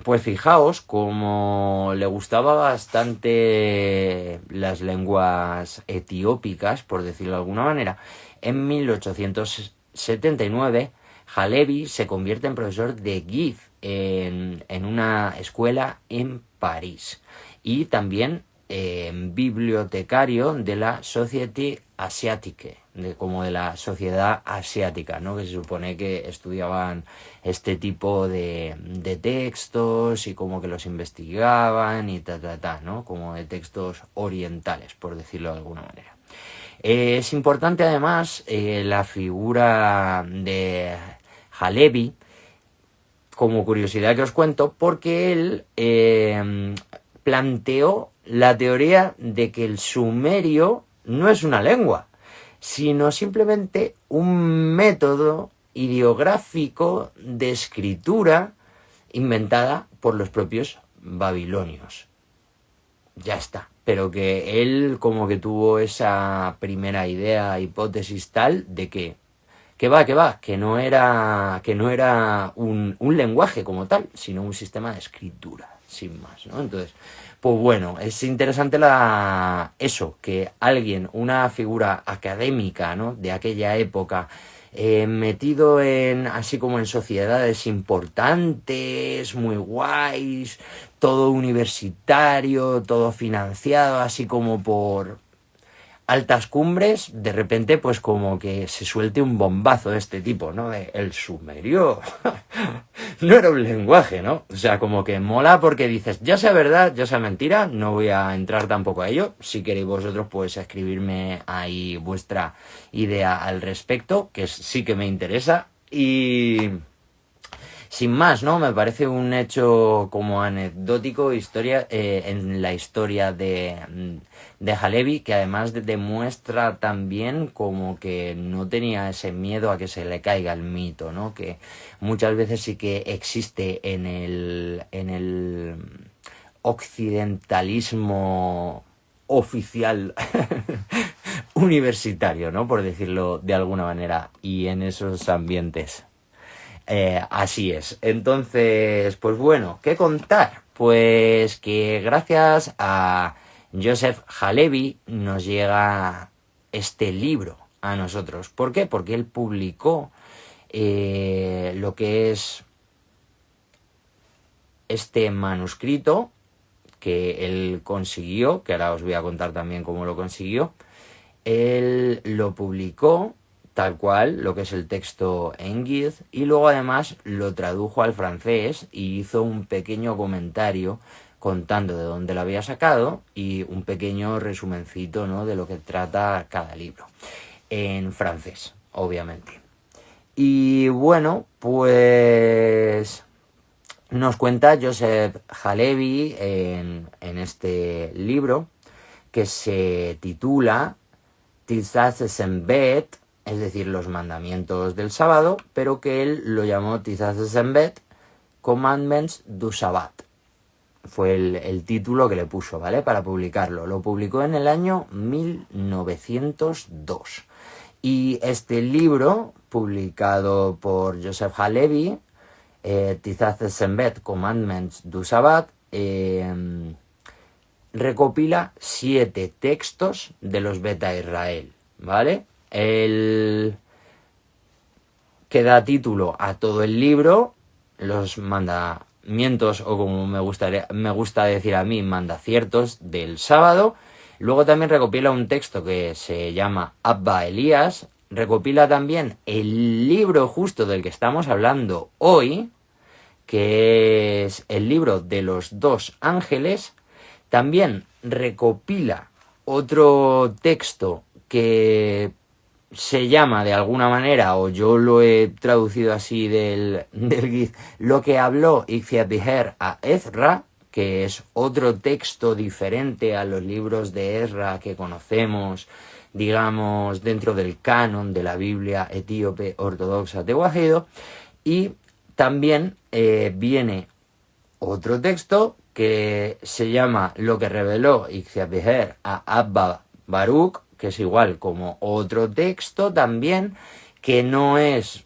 pues fijaos, como le gustaba bastante las lenguas etiópicas, por decirlo de alguna manera, en 1879 Halevi se convierte en profesor de Guiz en una escuela en París y también bibliotecario de la Société Asiatique, como de la sociedad asiática, ¿no? Que se supone que estudiaban este tipo de textos y como que los investigaban y ¿no? Como de textos orientales, por decirlo de alguna manera. Es importante además la figura de Halevi, como curiosidad que os cuento, porque él planteó la teoría de que el sumerio no es una lengua, sino simplemente un método ideográfico de escritura inventada por los propios babilonios. Ya está. Pero que él como que tuvo esa primera idea, hipótesis tal, de que no era un lenguaje como tal, sino un sistema de escritura, sin más, ¿no? Entonces, pues bueno, es interesante eso, que alguien, una figura académica, ¿no? De aquella época, metido así como en sociedades importantes, muy guays, todo universitario, todo financiado, así como por altas cumbres, de repente pues como que se suelte un bombazo de este tipo, ¿no? De el sumerio no era un lenguaje, ¿no? O sea, como que mola porque dices, ya sea verdad, ya sea mentira, no voy a entrar tampoco a ello. Si queréis vosotros pues escribirme ahí vuestra idea al respecto, que sí que me interesa. Y sin más, ¿no? Me parece un hecho como anecdótico en la historia de Halevi, que además demuestra también como que no tenía ese miedo a que se le caiga el mito, ¿no? Que muchas veces sí que existe en el occidentalismo oficial universitario, ¿no? Por decirlo de alguna manera, y en esos ambientes. Así es. Entonces, pues bueno, ¿qué contar? Pues que gracias a Joseph Halevi nos llega este libro a nosotros. ¿Por qué? Porque él publicó lo que es este manuscrito que él consiguió, que ahora os voy a contar también cómo lo consiguió. Él lo publicó tal cual, lo que es el texto en Guiz, y luego además lo tradujo al francés y hizo un pequeño comentario contando de dónde lo había sacado y un pequeño resumencito, ¿no? De lo que trata cada libro, en francés, obviamente. Y bueno, pues nos cuenta Joseph Halevi en este libro que se titula Tizatzesembet, es decir, los mandamientos del sábado, pero que él lo llamó Tizatzesembet, Commandments du Sabbat. Fue el título que le puso, ¿vale? Para publicarlo. Lo publicó en el año 1902. Y este libro, publicado por Joseph Halevi, Tizatzesembet, Commandments du Sabbat, recopila 7 textos de los Beta Israel, ¿vale? El que da título a todo el libro, los mandamientos, o como me gusta decir a mí, mandaciertos del sábado. Luego también recopila un texto que se llama Abba Elías, recopila también el libro justo del que estamos hablando hoy, que es el libro de los dos ángeles. También recopila otro texto que se llama de alguna manera, o yo lo he traducido así del Guiz, lo que habló Icciapiher a Ezra, que es otro texto diferente a los libros de Ezra que conocemos, digamos, dentro del canon de la Biblia etíope ortodoxa tehuajido. Y también viene otro texto que se llama lo que reveló Icciapiher a Abba Baruch, que es igual como otro texto también, que no es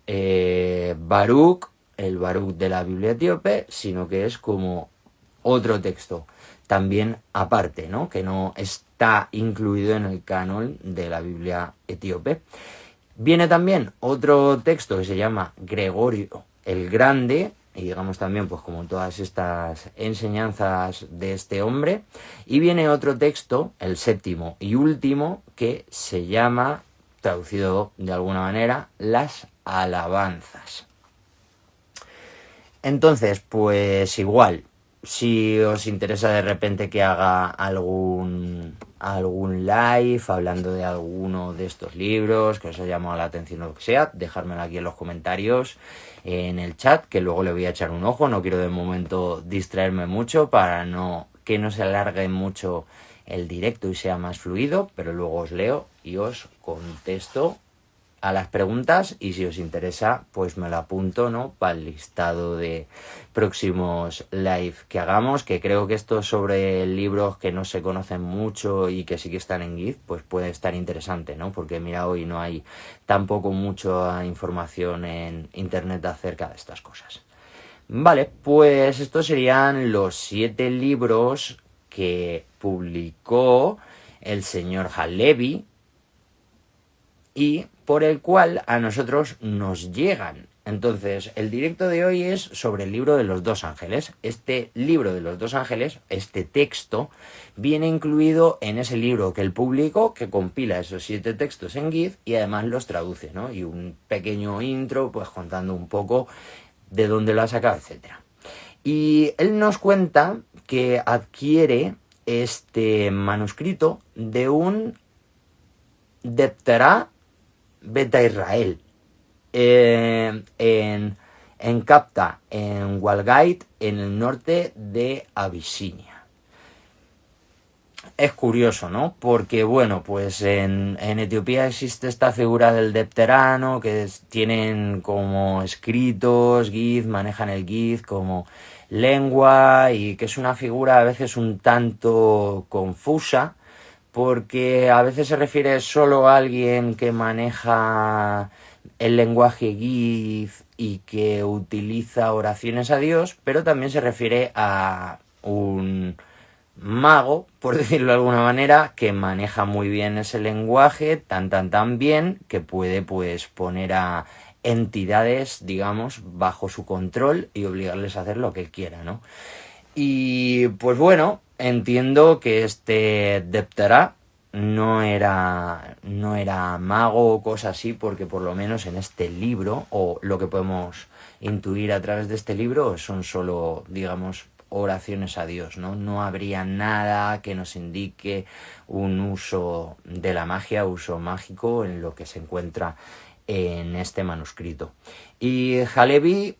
Baruch, el Baruch de la Biblia etíope, sino que es como otro texto también aparte, ¿no? Que no está incluido en el canon de la Biblia etíope. Viene también otro texto que se llama Gregorio el Grande, y digamos también pues como todas estas enseñanzas de este hombre. Y viene otro texto, el séptimo y último, que se llama, traducido de alguna manera, las alabanzas. Entonces, pues igual, si os interesa de repente que haga algún live hablando de alguno de estos libros, que os haya llamado la atención o lo que sea, dejármelo aquí en los comentarios, en el chat, que luego le voy a echar un ojo. No quiero de momento distraerme mucho para que no se alargue mucho el directo y sea más fluido, pero luego os leo y os contesto a las preguntas, y si os interesa pues me lo apunto, ¿no?, para el listado de próximos live que hagamos, que creo que esto sobre libros que no se conocen mucho y que sí que están en Guiz, pues puede estar interesante, ¿no? Porque mira, hoy no hay tampoco mucha información en internet acerca de estas cosas. Vale, pues estos serían los 7 libros que publicó el señor Halevi y por el cual a nosotros nos llegan. Entonces, el directo de hoy es sobre el libro de los dos ángeles. Este libro de los dos ángeles, este texto, viene incluido en ese libro que él publicó, que compila esos 7 textos en Guiz y además los traduce, ¿no? Y un pequeño intro, pues contando un poco de dónde lo ha sacado, etcétera. Y él nos cuenta que adquiere este manuscrito de un Depterá Beta Israel en Capta, en Walgait, en el norte de Abisinia. Es curioso, ¿no? Porque, bueno, pues en Etiopía existe esta figura del Depterano, que tienen como escritos, Guiz, manejan el Guiz como lengua, y que es una figura a veces un tanto confusa, porque a veces se refiere solo a alguien que maneja el lenguaje Guiz y que utiliza oraciones a Dios, pero también se refiere a un mago, por decirlo de alguna manera, que maneja muy bien ese lenguaje, tan bien, que puede pues poner a entidades, digamos, bajo su control y obligarles a hacer lo que quiera, ¿no? Y pues bueno, entiendo que este Deptera no era mago o cosa así, porque por lo menos en este libro, o lo que podemos intuir a través de este libro, son solo, digamos, oraciones a Dios, ¿no? No habría nada que nos indique un uso de la magia, uso mágico en lo que se encuentra en este manuscrito. Y Halevi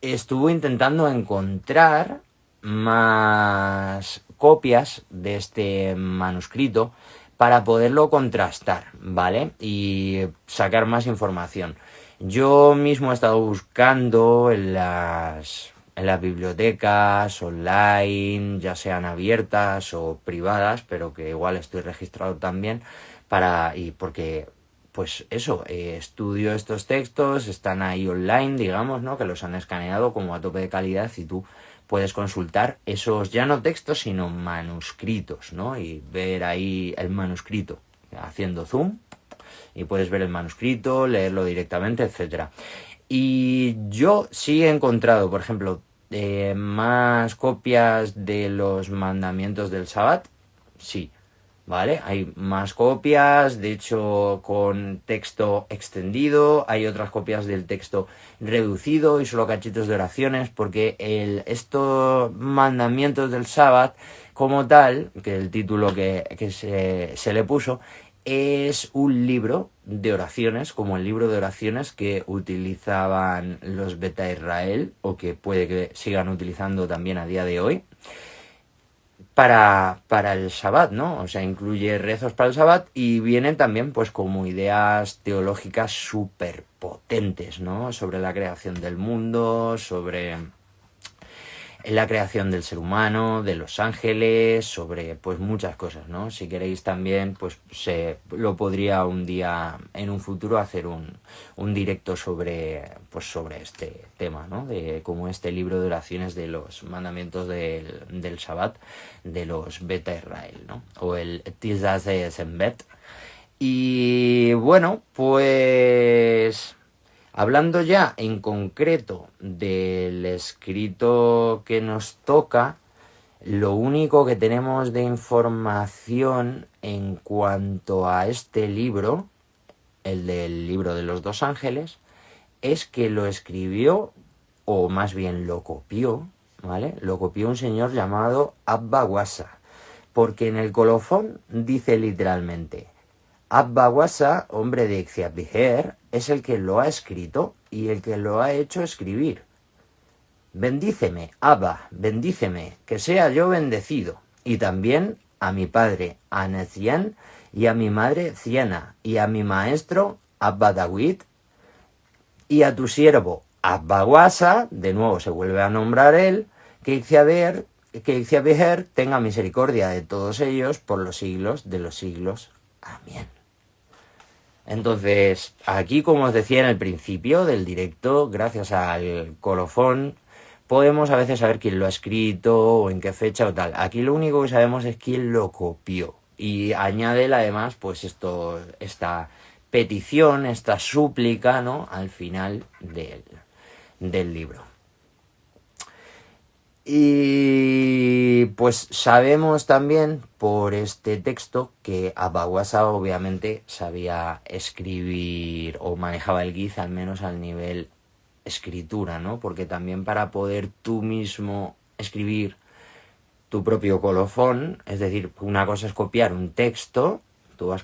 estuvo intentando encontrar más copias de este manuscrito para poderlo contrastar, ¿vale? Y sacar más información. Yo mismo he estado buscando en las bibliotecas online, ya sean abiertas o privadas, pero que igual estoy registrado también, porque pues eso, estudio estos textos, están ahí online, digamos, ¿no? Que los han escaneado como a tope de calidad, y tú puedes consultar esos ya no textos, sino manuscritos, ¿no? Y ver ahí el manuscrito haciendo zoom, y puedes ver el manuscrito, leerlo directamente, etcétera. Y yo sí he encontrado, por ejemplo, más copias de los mandamientos del Sabbat, sí, ¿vale? Hay más copias, de hecho con texto extendido, hay otras copias del texto reducido y solo cachitos de oraciones, porque estos mandamientos del Sabbath como tal, que el título que se le puso, es un libro de oraciones, como el libro de oraciones que utilizaban los Beta Israel, o que puede que sigan utilizando también a día de hoy, para el Shabbat, ¿no? O sea, incluye rezos para el Shabbat y vienen también pues como ideas teológicas súper potentes, ¿no? Sobre la creación del mundo, sobre la creación del ser humano, de los ángeles, sobre pues muchas cosas, ¿no? Si queréis también, pues lo podría un día en un futuro hacer un directo sobre este tema, ¿no? De como este libro de oraciones de los mandamientos del Shabbat de los Beta Israel, ¿no? O el Tisdas de Sembet. Y bueno, pues hablando ya en concreto del escrito que nos toca, lo único que tenemos de información en cuanto a este libro, el del libro de los dos ángeles, es que lo escribió, o más bien lo copió, ¿vale? Lo copió un señor llamado Abba Wasa, porque en el colofón dice literalmente: Abba Wasa, hombre de Ixtiapijer, es el que lo ha escrito y el que lo ha hecho escribir. Bendíceme, Abba, bendíceme, que sea yo bendecido, y también a mi padre Anecián, y a mi madre Ciena, y a mi maestro Abba Dawid, y a tu siervo Abba Wasa, de nuevo se vuelve a nombrar él, que Ixtiapijer tenga misericordia de todos ellos por los siglos de los siglos. Amén. Entonces, aquí, como os decía en el principio del directo, gracias al colofón, podemos a veces saber quién lo ha escrito o en qué fecha o tal. Aquí lo único que sabemos es quién lo copió. Y añade además, pues esta petición, esta súplica, ¿no? Al final del libro. Y pues sabemos también por este texto que Abba Wasa obviamente sabía escribir o manejaba el guiz al menos al nivel escritura, ¿no? Porque también para poder tú mismo escribir tu propio colofón, es decir, una cosa es copiar un texto, tú vas